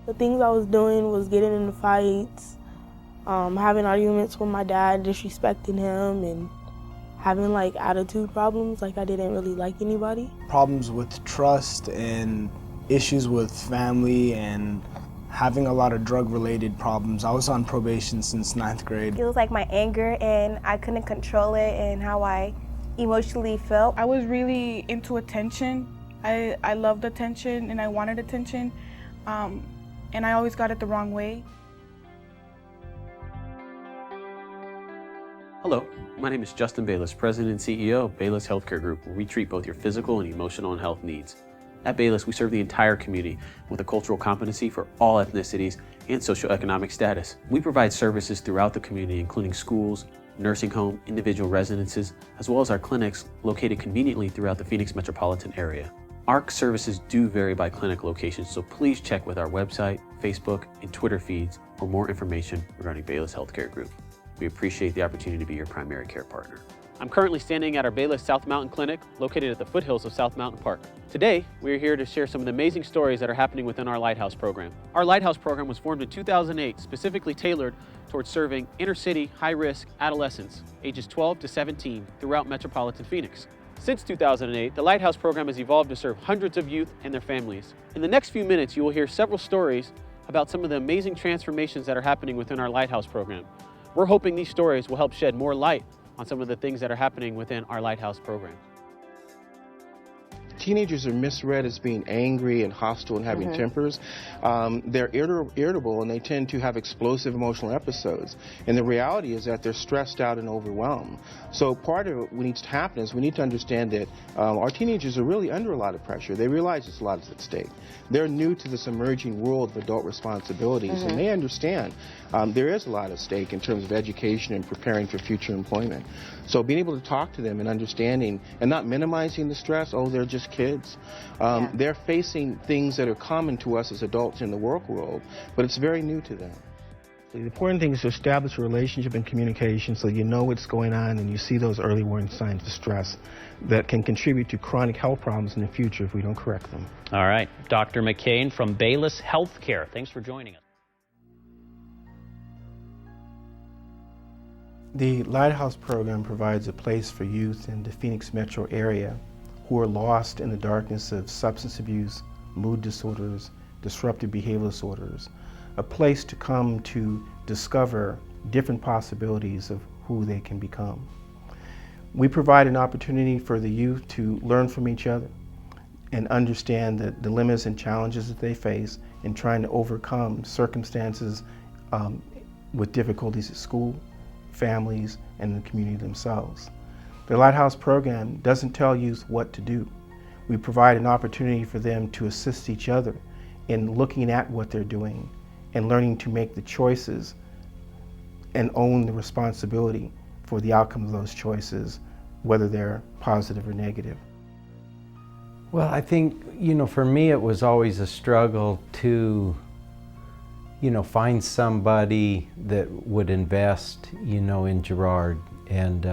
The things I was doing was getting into fights, having arguments with my dad, disrespecting him, and having like attitude problems, like I didn't really like anybody. Problems with trust and issues with family and having a lot of drug-related problems. I was on probation since 9th grade. It was like my anger, and I couldn't control it, and how I emotionally felt. I was really into attention. I loved attention and I wanted attention, and I always got it the wrong way. Hello, my name is Justin Bayless, President and CEO of Bayless Healthcare Group, where we treat both your physical and emotional and health needs. At Bayless, we serve the entire community with a cultural competency for all ethnicities and socioeconomic status. We provide services throughout the community, including schools, nursing home, individual residences, as well as our clinics located conveniently throughout the Phoenix metropolitan area. Our services do vary by clinic location, so please check with our website, Facebook, and Twitter feeds for more information regarding Bayless Healthcare Group. We appreciate the opportunity to be your primary care partner. I'm currently standing at our Bayless South Mountain Clinic, located at the foothills of South Mountain Park. Today, we are here to share some of the amazing stories that are happening within our Lighthouse program. Our Lighthouse program was formed in 2008, specifically tailored towards serving inner-city, high-risk adolescents, ages 12 to 17, throughout metropolitan Phoenix. Since 2008, the Lighthouse program has evolved to serve hundreds of youth and their families. In the next few minutes, you will hear several stories about some of the amazing transformations that are happening within our Lighthouse program. We're hoping these stories will help shed more light on some of the things that are happening within our Lighthouse program. Teenagers are misread as being angry and hostile and having tempers. They're irritable, and they tend to have explosive emotional episodes. And the reality is that they're stressed out and overwhelmed. So part of what needs to happen is we need to understand that our teenagers are really under a lot of pressure. They realize it's a lot at stake. They're new to this emerging world of adult responsibilities, and they understand there is a lot at stake in terms of education and preparing for future employment. So being able to talk to them and understanding and not minimizing the stress, oh, they're just kids. They're facing things that are common to us as adults in the work world, but it's very new to them. The important thing is to establish a relationship and communication so you know what's going on and you see those early warning signs of stress that can contribute to chronic health problems in the future if we don't correct them. All right, Dr. McCain from Bayless Healthcare. Thanks for joining us. The Lighthouse program provides a place for youth in the Phoenix metro area who are lost in the darkness of substance abuse, mood disorders, disruptive behavioral disorders, a place to come to discover different possibilities of who they can become. We provide an opportunity for the youth to learn from each other and understand the limits and challenges that they face in trying to overcome circumstances with difficulties at school, families, and the community themselves. The Lighthouse program doesn't tell youth what to do. We provide an opportunity for them to assist each other in looking at what they're doing and learning to make the choices and own the responsibility for the outcome of those choices, whether they're positive or negative. Well, I think, for me it was always a struggle to, find somebody that would invest, in Gerard and,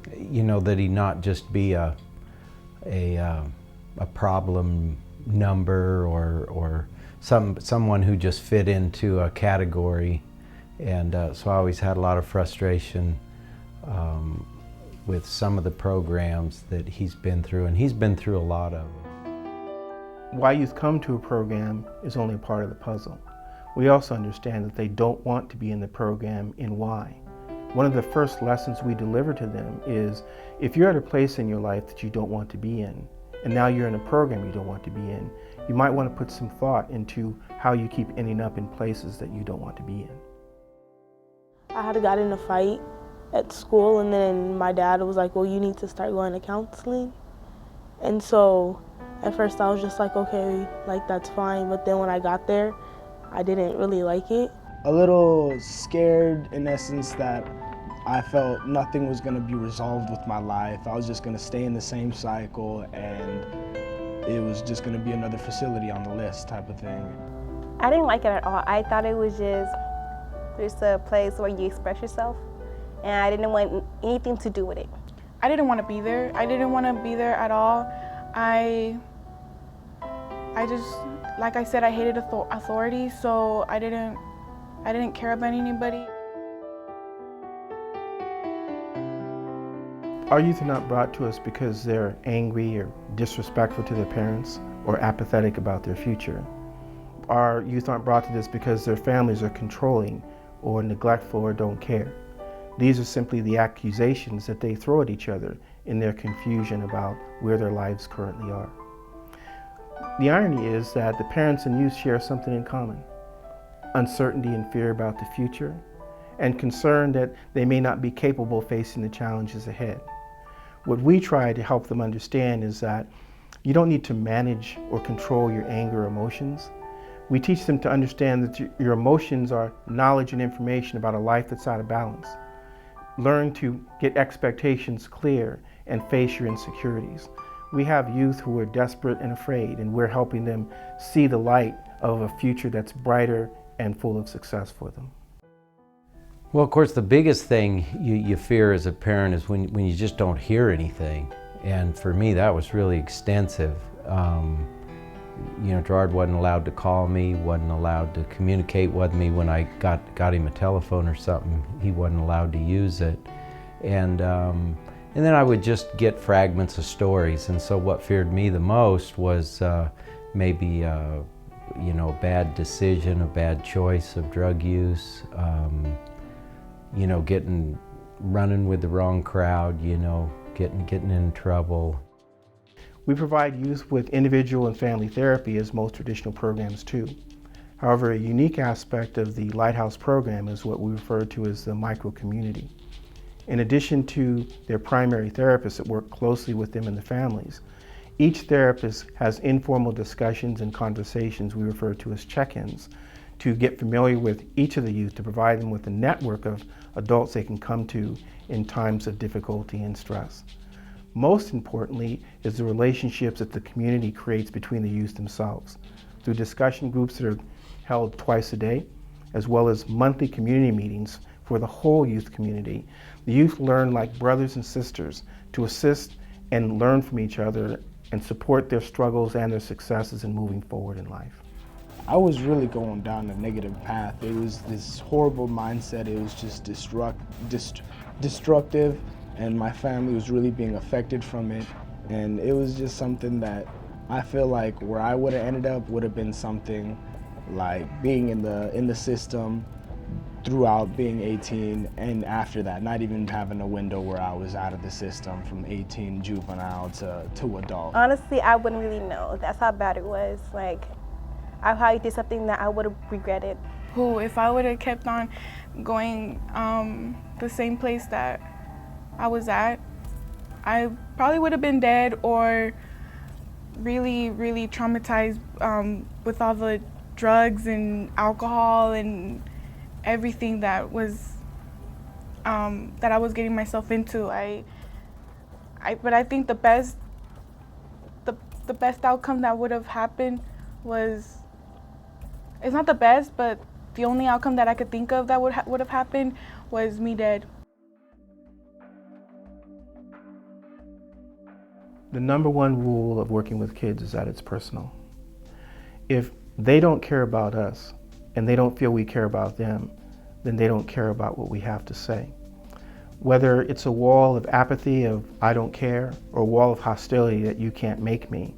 that he not just be a problem number or someone who just fit into a category. And so I always had a lot of frustration with some of the programs that he's been through, and he's been through a lot of them. Why youth come to a program is only a part of the puzzle. We also understand that they don't want to be in the program and why. One of the first lessons we deliver to them is if you're at a place in your life that you don't want to be in, and now you're in a program you don't want to be in, you might want to put some thought into how you keep ending up in places that you don't want to be in. I had got in a fight at school, and then my dad was like, well, you need to start going to counseling. And so at first I was just like, okay, that's fine. But then when I got there, I didn't really like it. A little scared in essence that I felt nothing was going to be resolved with my life. I was just going to stay in the same cycle, and it was just going to be another facility on the list type of thing. I didn't like it at all. I thought it was just a place where you express yourself, and I didn't want anything to do with it. I didn't want to be there. I didn't want to be there at all. like I said, I hated authority, so I didn't care about anybody. Our youth are not brought to us because they're angry or disrespectful to their parents or apathetic about their future. Our youth aren't brought to this because their families are controlling or neglectful or don't care. These are simply the accusations that they throw at each other in their confusion about where their lives currently are. The irony is that the parents and youth share something in common: uncertainty and fear about the future, and concern that they may not be capable of facing the challenges ahead. What we try to help them understand is that you don't need to manage or control your anger or emotions. We teach them to understand that your emotions are knowledge and information about a life that's out of balance. Learn to get expectations clear and face your insecurities. We have youth who are desperate and afraid, and we're helping them see the light of a future that's brighter and full of success for them. Well, of course, the biggest thing you fear as a parent is when you just don't hear anything. And for me, that was really extensive. You know, Gerard wasn't allowed to call me, wasn't allowed to communicate with me. When I got him a telephone or something, he wasn't allowed to use it. And then I would just get fragments of stories. And so what feared me the most was maybe you know, a bad decision, a bad choice of drug use, you know, running with the wrong crowd, you know, getting in trouble. We provide youth with individual and family therapy, as most traditional programs do. However, a unique aspect of the Lighthouse program is what we refer to as the micro-community. In addition to their primary therapists that work closely with them and the families, each therapist has informal discussions and conversations we refer to as check-ins to get familiar with each of the youth, to provide them with a network of adults they can come to in times of difficulty and stress. Most importantly is the relationships that the community creates between the youth themselves, through discussion groups that are held twice a day, as well as monthly community meetings for the whole youth community. The youth learn like brothers and sisters to assist and learn from each other and support their struggles and their successes in moving forward in life. I was really going down a negative path. It was this horrible mindset. It was just destructive, and my family was really being affected from it. And it was just something that I feel like where I would have ended up would have been something like being in the system throughout being 18, and after that, not even having a window where I was out of the system from 18 juvenile to adult. Honestly, I wouldn't really know. That's how bad it was. Like, I probably did something that I would have regretted. If I would have kept on going the same place that I was at, I probably would have been dead or really, really traumatized with all the drugs and alcohol and everything that was that I was getting myself into. But I think the best outcome that would have happened was, it's not the best, but the only outcome that I could think of that would have happened was me dead. The number one rule of working with kids is that it's personal. If they don't care about us and they don't feel we care about them, then they don't care about what we have to say. Whether it's a wall of apathy of I don't care, or a wall of hostility that you can't make me,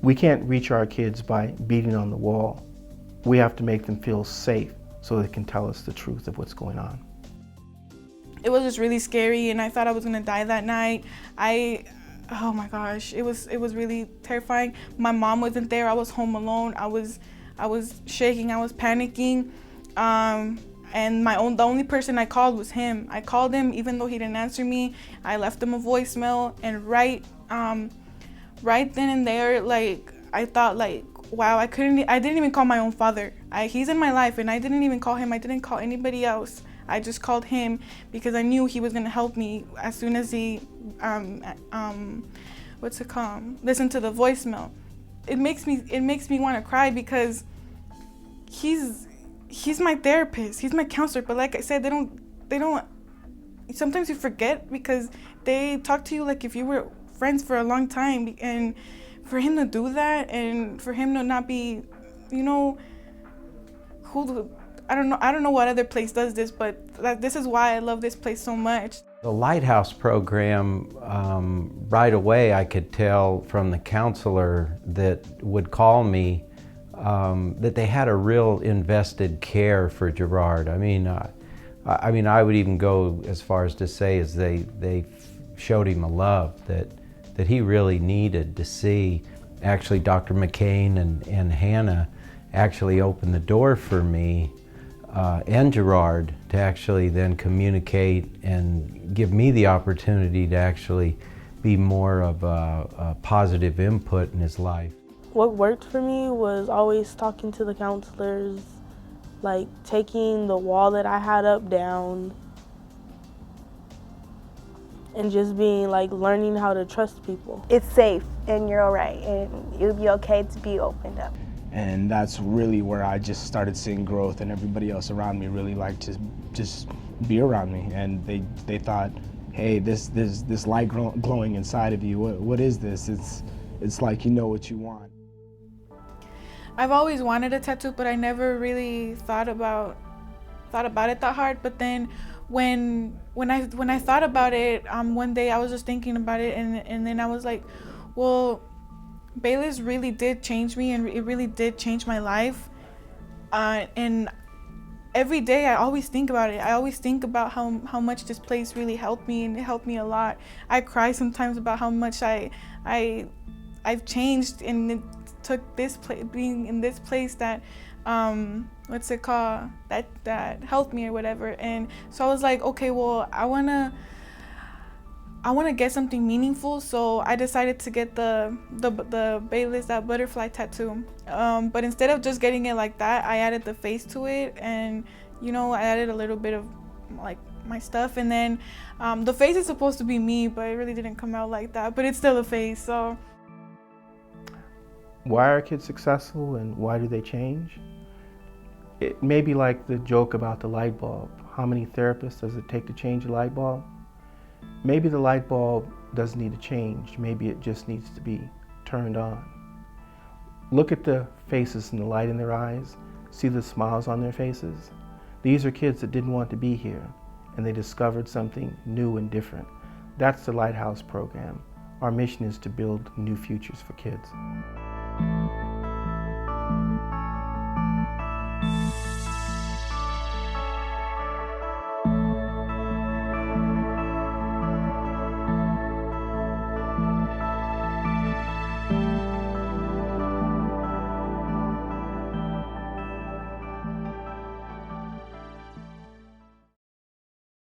we can't reach our kids by beating on the wall. We have to make them feel safe so they can tell us the truth of what's going on. It was just really scary, and I thought I was gonna die that night. Oh my gosh, it was really terrifying. My mom wasn't there. I was home alone. I was shaking. I was panicking, and the only person I called was him. I called him even though he didn't answer me. I left him a voicemail, and right then and there, like, I thought, like, wow, I didn't even call my own father. He's in my life, and I didn't even call him. I didn't call anybody else. I just called him because I knew he was gonna help me as soon as he listen to the voicemail. It makes me want to cry because he's my therapist, he's my counselor, but like I said, they don't sometimes you forget because they talk to you like if you were friends for a long time, and for him to do that and for him to not be, you know, I don't know what other place does this, but this is why I love this place so much. The Lighthouse program, right away I could tell from the counselor that would call me that they had a real invested care for Gerard. I mean, I would even go as far as to say as they showed him a love that he really needed to see. Actually, Dr. McCain and Hannah actually opened the door for me and Gerard to actually then communicate and give me the opportunity to actually be more of a positive input in his life. What worked for me was always talking to the counselors, like taking the wall that I had up down, and just being like learning how to trust people. It's safe and you're all right and it'll be okay to be opened up. And that's really where I just started seeing growth, and everybody else around me really liked to just be around me. And they thought, hey, this light glowing inside of you, what is this? It's like you know what you want. I've always wanted a tattoo, but I never really thought about it that hard. But then when I thought about it, one day I was just thinking about it, and then I was like, well, Bayless really did change me, and it really did change my life. And every day I always think about it. I always think about how much this place really helped me, and it helped me a lot. I cry sometimes about how much I've changed, and it took this place, being in this place that what's it called, that helped me or whatever. And so I was like, okay, well, I wanna get something meaningful, so I decided to get the Bayless, that butterfly tattoo. But instead of just getting it like that, I added the face to it, and you know, I added a little bit of like my stuff, and then the face is supposed to be me, but it really didn't come out like that, but it's still a face. So why are kids successful and why do they change? It may be like the joke about the light bulb. How many therapists does it take to change a light bulb? Maybe the light bulb doesn't need to change. Maybe it just needs to be turned on. Look at the faces and the light in their eyes. See the smiles on their faces. These are kids that didn't want to be here, and they discovered something new and different. That's the Lighthouse program. Our mission is to build new futures for kids.